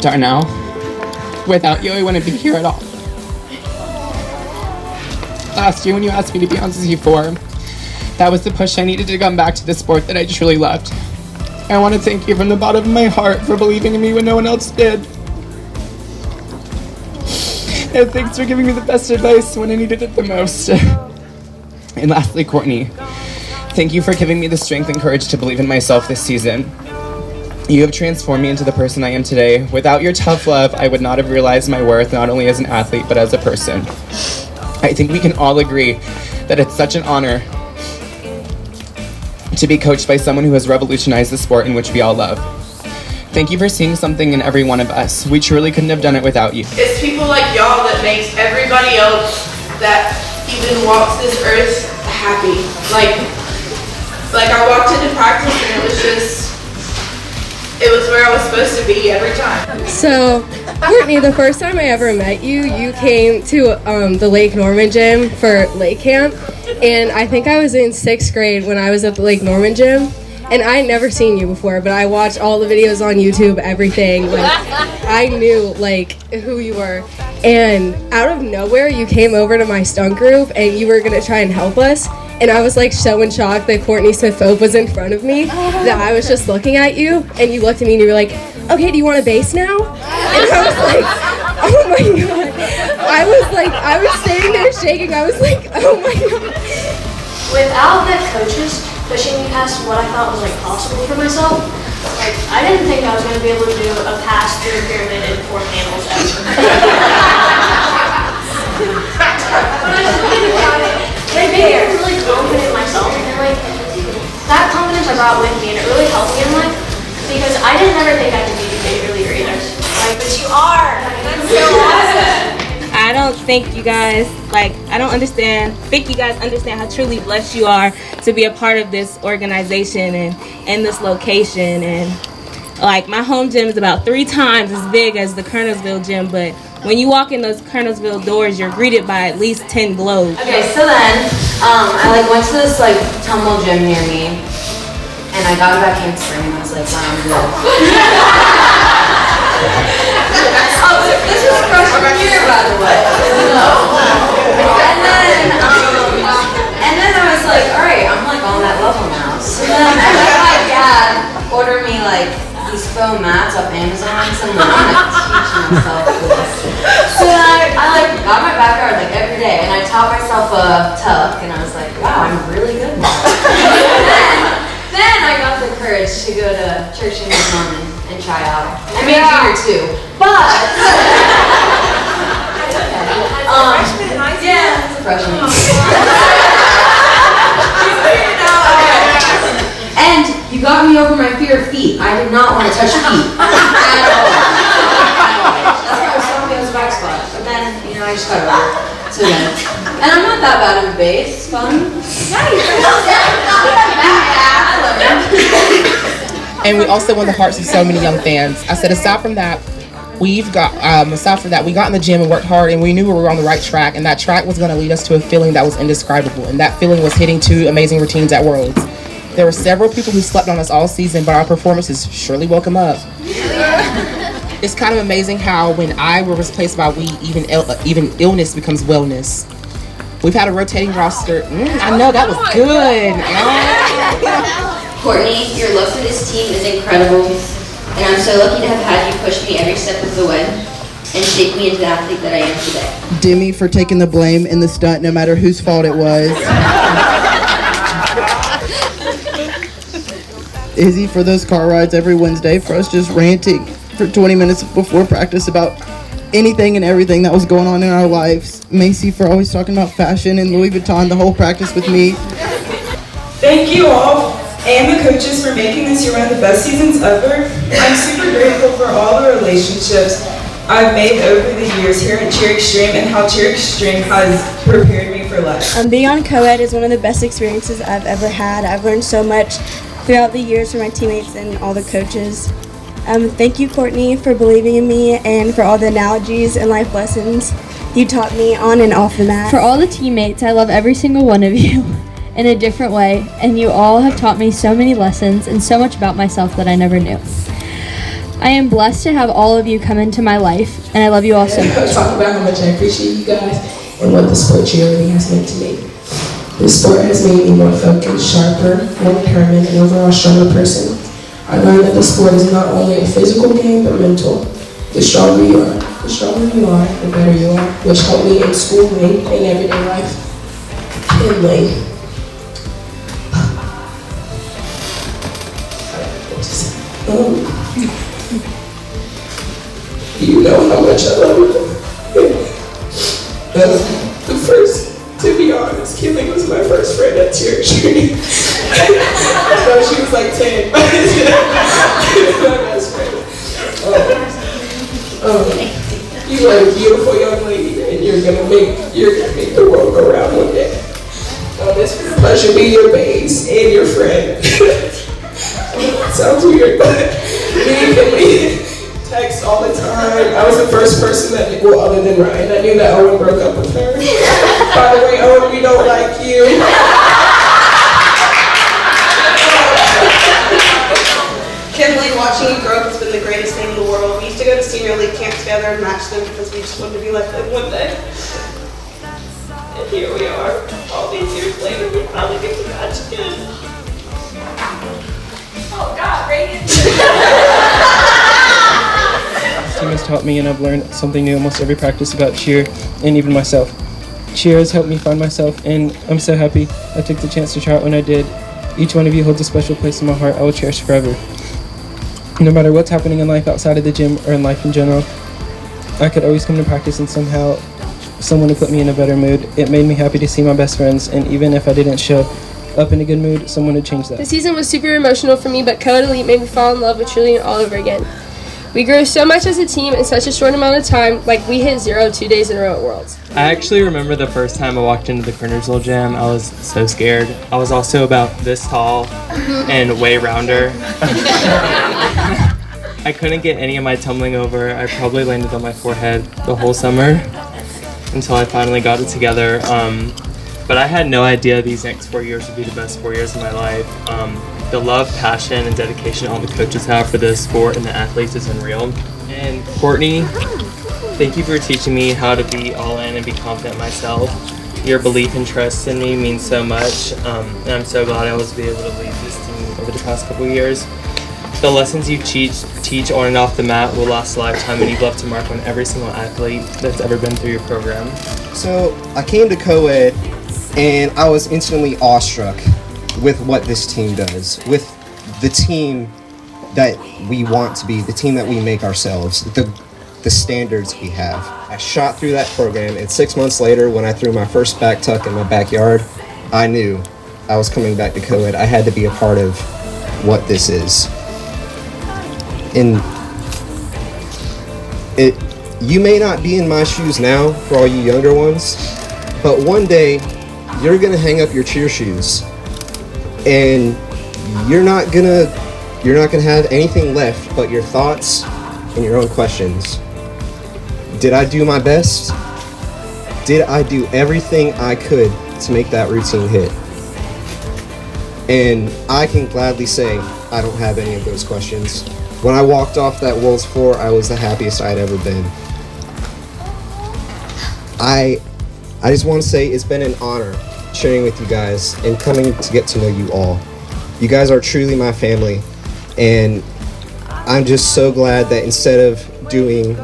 Darnell, without you, I wouldn't be here at all. Last year when you asked me to be on Z4, that was the push I needed to come back to the sport that I truly loved. I want to thank you from the bottom of my heart for believing in me when no one else did. And thanks for giving me the best advice when I needed it the most. And lastly, Courtney, thank you for giving me the strength and courage to believe in myself this season. You have transformed me into the person I am today. Without your tough love, I would not have realized my worth, not only as an athlete, but as a person. I think we can all agree that it's such an honor to be coached by someone who has revolutionized the sport in which we all love. Thank you for seeing something in every one of us. We truly couldn't have done it without you. It's people like y'all that makes everybody else that even walks this earth happy. Like I walked into practice and it was where I was supposed to be every time. So, Courtney, the first time I ever met you, you came to the Lake Norman gym for Lake Camp, and I think I was in 6th grade when I was at the Lake Norman gym, and I had never seen you before, but I watched all the videos on YouTube, everything. I knew who you were, and out of nowhere, you came over to my stunt group, and you were gonna try and help us. And I was so in shock that Courtney Smith-Pope was in front of me that I was just looking at you, and you looked at me and you were like, okay, do you want a base now? And I was like, oh my God. I was sitting there shaking. I was like, oh my God. Without the coaches pushing me past what I thought was possible for myself, I didn't think I was going to be able to do a pass through a pyramid in 4 panels ever. When I was thinking about it, it made me really confident in myself, and that confidence I brought with me, and it really helped me in life, because I didn't ever think I could be a major leaguer either. But you are, and that's so awesome. I don't think you guys, think you guys understand how truly blessed you are to be a part of this organization and this location. And my home gym is about 3 times as big as the Kernersville gym, but when you walk in those Kernersville doors, you're greeted by at least 10 globes. Okay, so then I went to this tumble gym near me, and I got a back handspring, and I was like, wow, I'm good. This was freshman year, by the way. And then I was like, all right, I'm on that level now. So then I let my dad order me these foam mats off Amazon, so I'm teaching myself this. So then I got my backyard every day, and I taught myself a tuck, and I was like, wow, I'm really good now. Then I got the courage to go to church in Lake Norman and try out. I made junior too, but freshman in high school? Yeah, it's a freshman. And you got me over my fear of feet. I did not want to touch feet at all. That's why I was telling me it was a back spot. But then, I just got over it. So then, and I'm not that bad of a base. It's fun. And we also won the hearts of so many young fans. I said, aside from that, we got in the gym and worked hard, and we knew we were on the right track, and that track was going to lead us to a feeling that was indescribable, and that feeling was hitting 2 amazing routines at Worlds. There were several people who slept on us all season, but our performances surely woke them up. It's kind of amazing how when I was replaced by we, even illness becomes wellness. We've had a rotating roster. I know, that was good. Courtney, your love for this team is incredible, and I'm so lucky to have had you push me every step of the way and shape me into the athlete that I am today. Demi for taking the blame in the stunt, no matter whose fault it was. Izzy for those car rides every Wednesday, for us just ranting for 20 minutes before practice about anything and everything that was going on in our lives. Macy for always talking about fashion and Louis Vuitton the whole practice with me. Thank you all and the coaches for making this year one of the best seasons ever. I'm super grateful for all the relationships I've made over the years here at Cheer Extreme and how Cheer Extreme has prepared me for life. Being on co-ed is one of the best experiences I've ever had. I've learned so much throughout the years from my teammates and all the coaches. Thank you, Courtney, for believing in me and for all the analogies and life lessons. you taught me on and off the mat. For all the teammates, I love every single one of you in a different way, and you all have taught me so many lessons and so much about myself that I never knew. I am blessed to have all of you come into my life, and I love you all so much. Talk about how much I appreciate you guys and what the sport cheerleading has meant to me. This sport has made me more focused, sharper, more determined, and overall stronger person. I learned that the sport is not only a physical game, but mental. The stronger you are, the better you are, which helped me in schooling and everyday life. Kinley. You know how much I love you. The first, to be honest, Kinley was my first friend at Cherry Street. No, she was like 10. My best friend. You are a beautiful young lady, and you're gonna make the world go round one day. It's been a pleasure to be your base and your friend. Sounds weird, but me and Kinley text all the time. I was the first person that, well, other than Ryan, I knew that Owen broke up with her. By the way, Owen, we don't like you. Kinley, watching you grow up has been the greatest thing in the world. We used to go to senior league camp together and match them because we just wanted to be like them one day. And here we are, all these years later, we probably get to match again. Oh God, Reagan! This team has taught me, and I've learned something new almost every practice about cheer and even myself. Cheer has helped me find myself, and I'm so happy I took the chance to try it when I did. Each one of you holds a special place in my heart I will cherish forever. No matter what's happening in life outside of the gym or in life in general, I could always come to practice and somehow someone to put me in a better mood. It made me happy to see my best friends, and even if I didn't show up in a good mood, someone would change that. The season was super emotional for me, but Co-Ed Elite made me fall in love with cheerleading all over again. We grew so much as a team in such a short amount of time, like we hit 0 2 days in a row at Worlds. I actually remember the first time I walked into the Kernersville gym. I was so scared. I was also about this tall and way rounder. I couldn't get any of my tumbling over. I probably landed on my forehead the whole summer until I finally got it together. But I had no idea these next 4 years would be the best 4 years of my life. The love, passion, and dedication all the coaches have for the sport and the athletes is unreal. And Courtney, thank you for teaching me how to be all in and be confident myself. Your belief and trust in me means so much, and I'm so glad I was able to lead this team over the past couple years. The lessons you teach on and off the mat will last a lifetime, and you've left a mark on every single athlete that's ever been through your program. So I came to co-ed, and I was instantly awestruck with what this team does, with the team that we want to be, the team that we make ourselves, the standards we have. I shot through that program, and 6 months later, when I threw my first back tuck in my backyard, I knew I was coming back to co-ed. I had to be a part of what this is. And you may not be in my shoes now, for all you younger ones, but one day you're gonna hang up your cheer shoes, and you're not gonna have anything left but your thoughts and your own questions. Did I do my best? Did I do everything I could to make that routine hit? And I can gladly say I don't have any of those questions. When I walked off that World's floor, I was the happiest I'd ever been. I just want to say it's been an honor sharing with you guys and coming to get to know you all. You guys are truly my family, and I'm just so glad that instead of doing,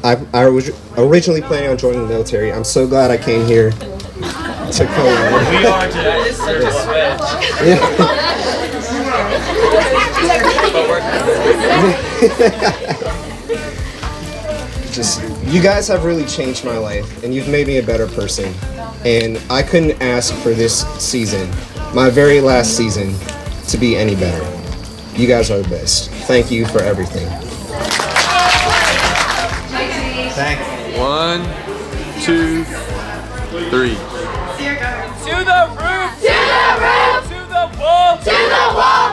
I was originally planning on joining the military. I'm so glad I came here to co-ed. We are today. Just, you guys have really changed my life, and you've made me a better person. And I couldn't ask for this season, my very last season, to be any better. You guys are the best. Thank you for everything. Thanks. 1, 2, 3. To the roof! To the roof! To the wall! To the wall!